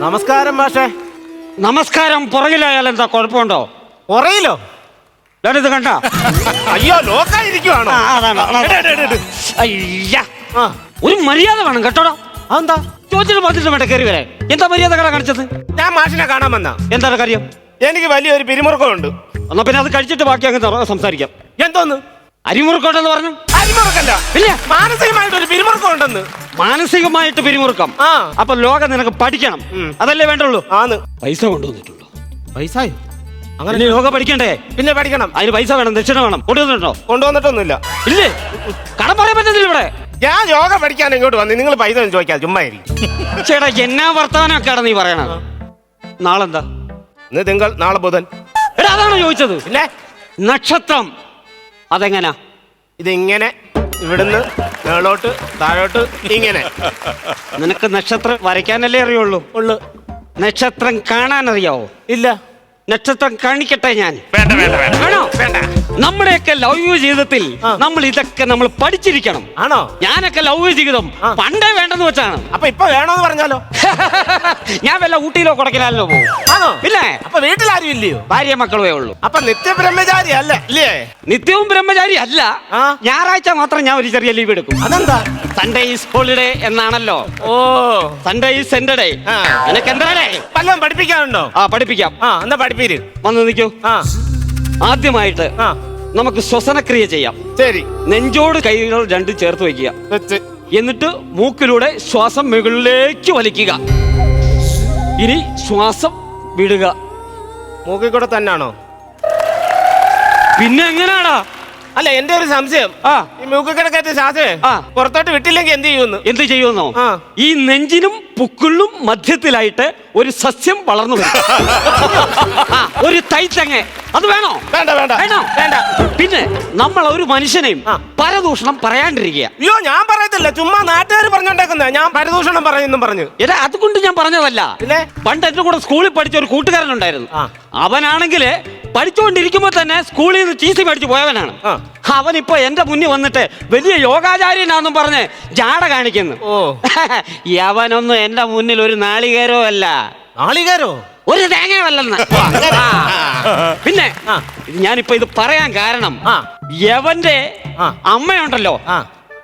നമസ്കാരം മാഷേ. നമസ്കാരം. പുറകിലായാൽ എന്താ കുഴപ്പമുണ്ടോ? പുറയിലോ? ഇത് കണ്ട? അയ്യോ, ലോക്കായിരിക്കുവാണോ? ഒരു മര്യാദ വേണം കേട്ടോടാ. അതെന്താ? ചോദിച്ചിട്ട് പറഞ്ഞിട്ട് വേണ്ട കയറി വരെ. എന്താ മര്യാദ കട കാണിച്ചത്? ഞാൻ മാഷിനെ കാണാൻ വന്ന. എന്താണ് കാര്യം? എനിക്ക് വലിയൊരു പിരിമുറുക്കമുണ്ട്. എന്നാ പിന്നെ അത് കഴിച്ചിട്ട് ബാക്കി അങ്ങ് സംസാരിക്കാം. എന്തോന്ന്? അരിമുറുക്കമുണ്ടെന്ന് പറഞ്ഞു. അരിമുറുക്കല്ല, ഇല്ല, മാനസികമായിട്ട് ഒരു പിരിമുറുക്കം ഉണ്ടെന്ന്. മാനസികമായിട്ട് പിരിമുറുക്കം. അപ്പൊ ലോകം നിനക്ക് പഠിക്കണം, അതല്ലേ വേണ്ടുള്ളൂ. ആന്ന്. പൈസ കൊണ്ടുവന്നിട്ടുള്ളൂ. പൈസയോ? അങ്ങനെ യോഗ പഠിക്കണ്ടേ? പിന്നെ പഠിക്കണം. അതിന് പൈസ വേണം, ദക്ഷിണ വേണം. കൊണ്ടുവന്നിട്ടുണ്ടോ? കൊണ്ടുവന്നിട്ടൊന്നുമില്ല. ഇല്ലേ? കടം പറയാൻ പറ്റത്തില്ല ഇവിടെ. ഞാൻ യോഗ പഠിക്കാൻ ഇങ്ങോട്ട് വന്നു, നിങ്ങൾ പൈസ ഒന്നും ചോദിക്കാതെ ചുമ്മാ ഇരിക്കും. ചേട്ടാ, എന്നാ വർത്തമാനമൊക്കെയാണ് നീ പറയണത്? നാളെന്താ? ഇന്ന് തിങ്കൾ, നാളെ ബുധൻ. എടാ, അതാണോ ചോദിച്ചത്? പിന്നെ നക്ഷത്രം അതെങ്ങനാ? ഇതിങ്ങനെ ഇവിടുന്ന് മേളോട്ട് താഴോട്ട് ഇങ്ങനെ. നിനക്ക് നക്ഷത്രം വരയ്ക്കാനല്ലേ അറിയുള്ളൂ? ഉള്ളു. നക്ഷത്രം കാണാൻ അറിയാവോ? ഇല്ല. നക്ഷത്രം കാണിക്കട്ടെ ഞാൻ? വേണ്ട വേണ്ട വേണ്ട. വേണോ? വേണ്ട. നമ്മുടെയൊക്കെ ലൗകിക ജീവിതത്തിൽ നമ്മൾ ഇതൊക്കെ നമ്മൾ പഠിച്ചിരിക്കണം. ആണോ? ഞാനൊക്കെ ലൗകിക ജീവിതം പണ്ടേ വേണ്ടെന്ന് വെച്ചാണ്. അപ്പൊ ഇപ്പൊ വേണോന്ന് പറഞ്ഞാലോ? ഞാൻ വല്ല ഊട്ടിയിലോ കൊടക്കനാലിലോ പോകും. ആണോ? ഇല്ലേ? അപ്പൊ വീട്ടിലാരും ഇല്ലയോ? ഭാര്യ മക്കളുമേ ഉള്ളൂ. അപ്പൊ നിത്യബ്രഹ്മചാരി അല്ല ഇല്ലേ? നിത്യവും ബ്രഹ്മചാരി അല്ല. ഞായറാഴ്ച മാത്രം ഞാൻ ഒരു ചെറിയ ലീവ് എടുക്കും. അതെന്താ? സൺഡേ ഈസ് ഹോളിഡേ എന്നാണല്ലോ. ഓ, സൺഡേ ഈസ് എന്റെ ഡേ. നിനക്ക് എന്താ ഡേ? വല്ലതും പഠിപ്പിക്കാനുണ്ടോ? പഠിപ്പിക്കാം. എന്താ പഠിപ്പീര്? വന്ന് നിൽക്കൂ. ആദ്യമായിട്ട് നമുക്ക് ശ്വസനക്രിയ ചെയ്യാം. ശരി. നെഞ്ചോട് കൈകൾ രണ്ടും ചേർത്ത് വയ്ക്കുക. എന്നിട്ട് മൂക്കിലൂടെ ശ്വാസം മുകളിലേക്ക് വലിക്കുക. ഇനി ശ്വാസം വിടുക. മൂക്കിൽ കൂടെ തന്നെയാണോ? പിന്നെ എങ്ങനെയാടാ? അല്ല, എന്റെ ഒരു സംശയം, ഈ മൂക്കിൽ കിടക്കത്തെ ശ്വാസമേ പുറത്തോട്ട് വിട്ടില്ലെങ്കിൽ എന്ത് ചെയ്യുന്നു? എന്ത് ചെയ്യുമെന്നോ? ഈ നെഞ്ചിനും പുക്കിളിനും മധ്യത്തിലായിട്ട് ഒരു സസ്യം വളർന്നു വരും. ഒരു തൈത്തങ്ങ. അത് വേണോ? വേണ്ട വേണ്ട വേണോ? വേണ്ട. പിന്നെ നമ്മൾ ഒരു മനുഷ്യനെയും പരദൂഷണം പറയാണ്ടിരിക്കുക. അയ്യോ, ഞാൻ പറയത്തില്ല, ചുമ്മാ നാട്ടുകാർ പറഞ്ഞോണ്ടേക്കുന്ന. ഞാൻ പരദൂഷണം പറയുന്നു പറഞ്ഞു. എടാ, അതുകൊണ്ട് ഞാൻ പറഞ്ഞതല്ല. പിന്നെ പണ്ട് എന്റെ കൂടെ സ്കൂളിൽ പഠിച്ച ഒരു കൂട്ടുകാരനുണ്ടായിരുന്നു. അവനാണെങ്കില് പഠിച്ചുകൊണ്ടിരിക്കുമ്പോ തന്നെ സ്കൂളിൽ നിന്ന് ടി സി മേടിച്ച് പോയവനാണ്. അവനിപ്പോ എന്റെ മുന്നിൽ വന്നിട്ട് വലിയ യോഗാചാര്യനാന്നും പറഞ്ഞ് ജാട കാണിക്കുന്നു. യവനൊന്നും എന്റെ മുന്നിൽ ഒരു നാളികേരോ അല്ല. നാളികേരോ? ഒരു തേങ്ങയല്ലെന്ന്. പിന്നെ ഞാനിപ്പോ ഇത് പറയാൻ കാരണം, യവന്റെ അമ്മയുണ്ടല്ലോ,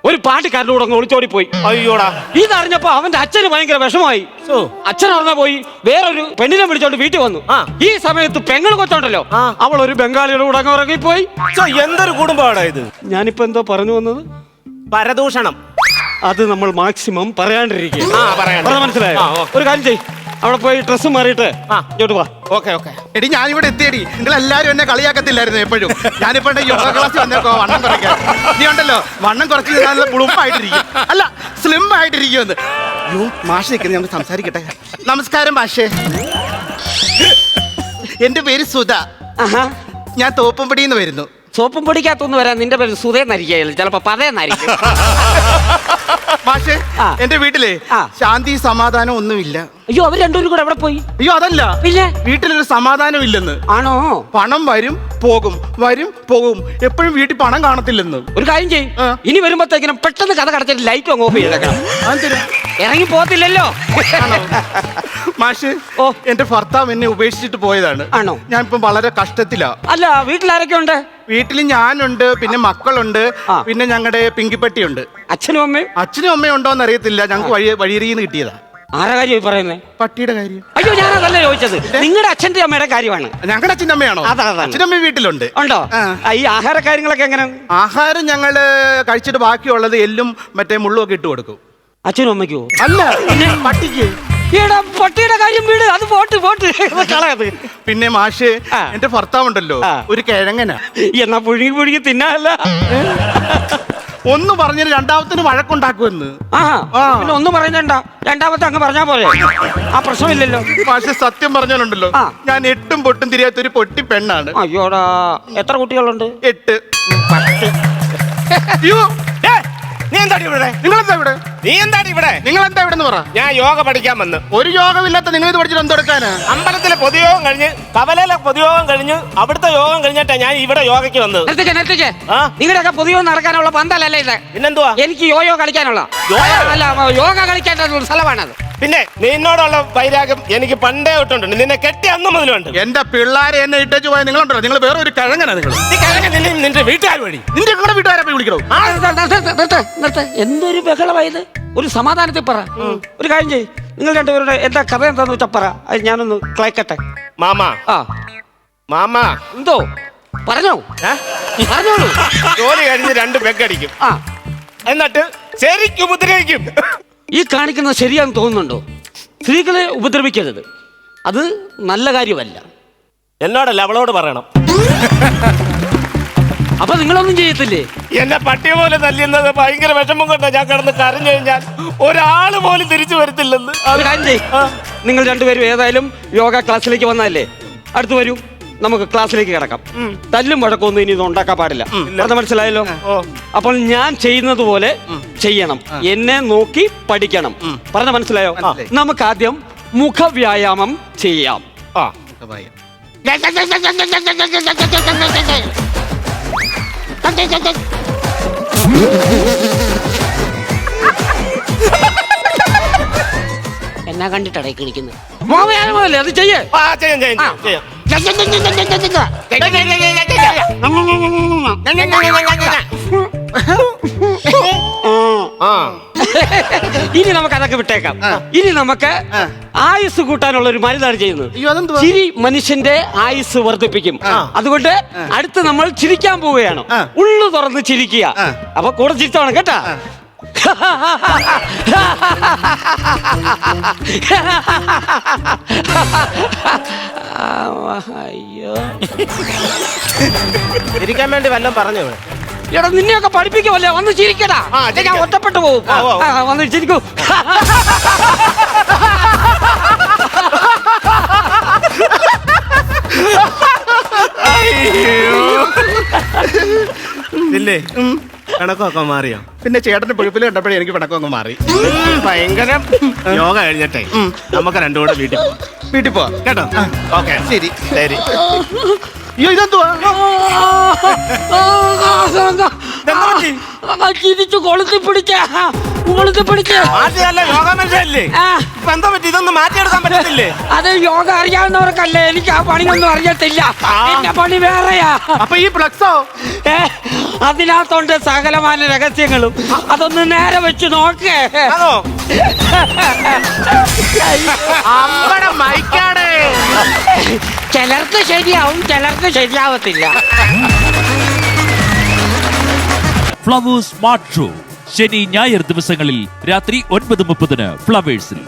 ഒരു പാട്ടിക്കാരൻ്റെ കൂടെ ഒളിച്ചോടി പോയി. അയ്യോടാ. ഇതറിഞ്ഞപ്പോ അവന്റെ അച്ഛന് ഭയങ്കര വിഷമമായി. അച്ഛൻ അറിഞ്ഞ പോയി വേറൊരു പെണ്ണിനെ വിളിച്ചോണ്ട് വീട്ടിൽ വന്നു. ഈ സമയത്ത് പെങ്ങൾ കൊച്ചുണ്ടല്ലോ, അവൾ ഒരു ബംഗാളിയുടെ കൂടെ ഉറങ്ങിപ്പോയി. എന്തൊരു കുടുംബമാണ് ഇത്. ഞാനിപ്പോ എന്തോ പറഞ്ഞു വന്നത്? പരദൂഷണം. അത് നമ്മൾ മാക്സിമം പറയാണ്ടിരിക്കുക. മനസ്സിലായോ? ഒരു കാര്യം ചെയ്യ്, അവിടെ പോയി ഡ്രസ്സ് മാറിയിട്ട് ഇങ്ങോട്ട് വാ. Okay okay. എടി, ഞാനിവിടെ എത്തിയടി. നിങ്ങൾ എല്ലാരും എന്നെ കളിയാക്കത്തില്ലായിരുന്നു എപ്പോഴും. ഞാനിപ്പോ യോഗ ക്ലാസ് വന്നേക്കോ വണ്ണം കുറയ്ക്കാൻ. നീ ഉണ്ടല്ലോ, വണ്ണം കുറച്ച് നല്ല പുളുപ്പായിട്ടിരിക്കും, അല്ല സ്ലിം ആയിട്ടിരിക്കുമെന്ന്. അയ്യോ, മാഷ് നിൽക്കുന്നത്, ഞാൻ സംസാരിക്കട്ടെ. നമസ്കാരം മാഷേ. എന്റെ പേര് സുധ. ഞാൻ തോപ്പുംപടിന്ന് വരുന്നു. സോപ്പും പൊടിക്കകത്തൊന്ന് വരാൻ നിന്റെ പേര് സുധേന്നായിരിക്കും, ചിലപ്പോ പതയെന്നായിരിക്കും. മാഷേ, എന്റെ വീട്ടിലെ ശാന്തി സമാധാനം ഒന്നുമില്ല. അയ്യോ, അവർ രണ്ടുപേരും കൂടെ എവിടെ പോയി? അയ്യോ, അതല്ല, പിന്നെ വീട്ടിലൊരു സമാധാനം ഇല്ലെന്ന്. ആണോ? പണം വരും പോകും, വരും പോകും, എപ്പോഴും വീട്ടിൽ പണം കാണത്തില്ലെന്ന്. ഒരു കാര്യം ചെയ്യും, ഇനി വരുമ്പോഴത്തേക്കിനും പെട്ടെന്ന് കഥ കടച്ചിട്ട് ലൈറ്റ് ഓഫ് ചെയ്തേക്കണം. ഇറങ്ങി പോകത്തില്ലല്ലോ. മാഷ്, എന്റെ ഭർത്താവ് എന്നെ ഉപേക്ഷിച്ചിട്ട് പോയതാണ്. ആണോ? ഞാൻ ഇപ്പം വളരെ കഷ്ടത്തിലാ. അല്ല, വീട്ടിലാരൊക്കെ ഉണ്ട്? വീട്ടിൽ ഞാനുണ്ട്, പിന്നെ മക്കളുണ്ട്, പിന്നെ ഞങ്ങളുടെ പിങ്കിപ്പട്ടിയുണ്ട്. അച്ഛനും അമ്മയും? അച്ഛനും അമ്മയും ഉണ്ടോന്ന് അറിയത്തില്ല, ഞങ്ങൾക്ക് വഴിയറിയെന്ന് കിട്ടിയതാ. ആരാ കാര്യം പറയുന്നേ? പട്ടിയുടെ കാര്യം. അയ്യോ, ഞാനതല്ല ചോദിച്ചത്, നിങ്ങളുടെ അച്ഛന്റെ അമ്മയുടെ കാര്യമാണ്. ഞങ്ങളുടെ അച്ഛൻ്റെ അമ്മയാണോ? അച്ഛനമ്മ വീട്ടിലുണ്ട്. ഉണ്ടോ? ഈ ആഹാര കാര്യങ്ങളൊക്കെ എങ്ങനെ? ആഹാരം ഞങ്ങള് കഴിച്ചിട്ട് ബാക്കിയുള്ളത് എല്ലും മറ്റേ മുള്ളും ഒക്കെ ഇട്ട് കൊടുക്കും. അച്ഛനും അമ്മയ്ക്കോ? അല്ല, പിന്നെ പട്ടിക്ക്. പട്ടിയുടെ കാര്യം വീട്, അത് പോട്ട് കളയത്. പിന്നെ മാഷ്, എന്റെ ഭർത്താവുണ്ടല്ലോ, ഒരു കിഴങ്ങനാ. എന്നാ പുഴുങ്ങി തിന്നാല്ല. ഒന്ന് പറഞ്ഞിട്ട് രണ്ടാമത്തിന് വഴക്കുണ്ടാക്കുമെന്ന്. പിന്നെ ഒന്നും പറയുന്നുണ്ട, രണ്ടാമത്തെ അങ്ങ് പറഞ്ഞാ പോലെ ആ പ്രശ്നമില്ലല്ലോ. പക്ഷെ സത്യം പറഞ്ഞാലുണ്ടല്ലോ, ഞാൻ എട്ടും പൊട്ടും തിരിയാത്തൊരു പൊട്ടി പെണ്ണാണ്. അയ്യോടാ, എത്ര കുട്ടികളുണ്ട്? 8. നീ എന്താടി ഇവിടെ? നിങ്ങളെന്താ ഇവിടെ? നീ എന്താടി ഇവിടെ? നിങ്ങളെന്താ ഇവിടെ പറ. ഞാൻ യോഗ പഠിക്കാൻ വന്ന്. ഒരു യോഗമില്ലാത്ത നിങ്ങൾ ഇത് പഠിച്ചിട്ട് എന്തെടുക്കാനാ? അമ്പലത്തിലെ പൊതുയോഗം കഴിഞ്ഞ് കവലയിലെ പൊതുയോഗം കഴിഞ്ഞ് അവിടുത്തെ യോഗം കഴിഞ്ഞിട്ടാ ഞാൻ ഇവിടെ യോഗയ്ക്ക് വന്നത്. നിങ്ങളുടെയൊക്കെ പൊതുയോഗം നടക്കാനുള്ള പന്തലല്ലേ ഇത്? പിന്നെന്തുവാ? എനിക്ക് യോയോ കളിക്കാനുള്ള അല്ല യോഗ കളിക്കാനുള്ള സ്ഥലമാണത്. പിന്നെ നിന്നോടുള്ള വൈരാഗ്യം എനിക്ക് പണ്ടേ തൊട്ടുണ്ട്. നിന്നെ കെട്ടി അന്ന് മുതലുണ്ട്. എന്റെ പിള്ളേരെ എന്നെ ഇട്ടേച്ച് പോയാൽ നിങ്ങളുണ്ടല്ലോ, നിങ്ങൾ വേറെ ഒരു കിഴങ്ങനാ. നിങ്ങൾ നീ കിഴങ്ങൻ നിന്റെ വീട്ടുകാർ വഴി നിന്റെ കൂടെ വീട്ടുകാരെ പോയി വിളിക്കണോ? എന്തൊരു ബഹളമായത്? ഒരു സമാധാനത്തിൽ പറ. ഒരു കാര്യം ചെയ്യ്, നിങ്ങൾ രണ്ടുപേരുടെ എന്താ കഥ എന്താന്ന് വെച്ചാ പറ, അത് ഞാനൊന്ന് കേൾക്കട്ടെ. മാമാ മാമാ എന്തോ പറഞ്ഞോ? പറഞ്ഞോളൂ. ജോലി കഴിഞ്ഞ് 2 പെഗടിക്കും. എന്നിട്ട് ശരിക്കും ഉപദ്രവിക്കും. ഈ കാണിക്കുന്നത് ശരിയാന്ന് തോന്നുന്നുണ്ടോ? സ്ത്രീകളെ ഉപദ്രവിക്കരുത്, അത് നല്ല കാര്യമല്ല. എന്നോടല്ല, അവളോട് പറയണം. അപ്പൊ നിങ്ങളൊന്നും ചെയ്യത്തില്ലേ? എന്നെ പട്ടിയെ പോലെ തല്ലുന്നത് ഭയങ്കര വിഷമം കൊണ്ടാ ഞാൻ കിടന്ന് കരഞ്ഞു കഴിഞ്ഞാൽ ഒരാള് പോലും തിരിച്ചു വരത്തില്ലെന്ന്. അത് കാര്യം ചെയ്യ്. നിങ്ങൾ രണ്ടുപേരും ഏതായാലും യോഗ ക്ലാസ്സിലേക്ക് വന്നതല്ലേ, അടുത്ത് വരൂ, നമുക്ക് ക്ലാസ്സിലേക്ക് കിടക്കാം. തല്ലും വഴക്കൊന്നും ഇനി ഇത് ഉണ്ടാക്കാൻ പാടില്ല. അത് മനസ്സിലായല്ലോ? അപ്പോൾ ഞാൻ ചെയ്യുന്നത് പോലെ ചെയ്യണം, എന്നെ നോക്കി പഠിക്കണം. പറഞ്ഞ മനസ്സിലായോ? നമുക്ക് ആദ്യം മുഖവ്യായാമം ചെയ്യാം. എന്നാ കണ്ടിട്ടടേ കിണിക്കുന്നത്? മുഖവ്യായാമല്ലേ, അത് ചെയ്യേ. ചെയ്യാം. ഇനി നമുക്ക് അതൊക്കെ വിട്ടേക്കാം. ഇനി നമുക്ക് ആയുസ് കൂട്ടാനുള്ള ഒരു മരുന്നാണ് ചെയ്യുന്നത്. ചിരി മനുഷ്യന്റെ ആയുസ് വർദ്ധിപ്പിക്കും. അതുകൊണ്ട് അടുത്ത് നമ്മൾ ചിരിക്കാൻ പോവുകയാണ്. ഉള്ളു തുറന്ന് ചിരിക്കുക. അപ്പൊ കൂടെ ചിരിച്ചോണം കേട്ടാ. അയ്യോ, ഇരിക്കാൻ വേണ്ടി വല്ലതും പറഞ്ഞു. എടാ നിന്നെയൊക്കെ പഠിപ്പിക്കുമല്ലേ, വന്ന് ചിരിക്കടാ. ഞാൻ ഒറ്റപ്പെട്ടു പോകും. വന്ന് ചിരിക്കൂ. ഇല്ലേ കണക്കൊക്കെ മാറിയോ? പിന്നെ ചേട്ടന്റെ പൊഴുപ്പിൽ കണ്ടപ്പോഴേ എനിക്ക് പിണക്കമൊക്കെ മാറി. ഭയങ്കര യോഗ കഴിഞ്ഞിട്ടേ നമുക്ക് രണ്ടും കൂടെ വീട്ടിൽ പോവാം കേട്ടോ? ഓക്കെ, ശരി ശരി. അയ്യോ, ഇതെന്തുവാ? ചിരിച്ചു കൊളുത്തി പിടിച്ച യോഗ മനുഷ്യല്ലേ? ഇപ്പൊ എന്താ പറ്റി? ഇതൊന്നും മാറ്റിയെടുക്കാൻ പറ്റത്തില്ലേ? അത് യോഗ അറിയാവുന്നവർക്കല്ലേ, എനിക്ക് ആ പണിയൊന്നും അറിയത്തില്ല. എന്റെ പണി വേറെയാ. അപ്പൊ ഈ ഫ്ലക്സോ? അതിനകത്തോണ്ട് സകലമായ രഹസ്യങ്ങളും. അതൊന്ന് നേരെ വെച്ച് നോക്കേ. ചിലർക്ക് ശരിയാവും, ചിലർക്ക് ശരിയാവത്തില്ല. ഫ്ലവേഴ്സ് സ്മാർട്ട് ഷോ ശനി ഞായർ ദിവസങ്ങളിൽ രാത്രി 9:30 ഫ്ലവേഴ്സിൽ.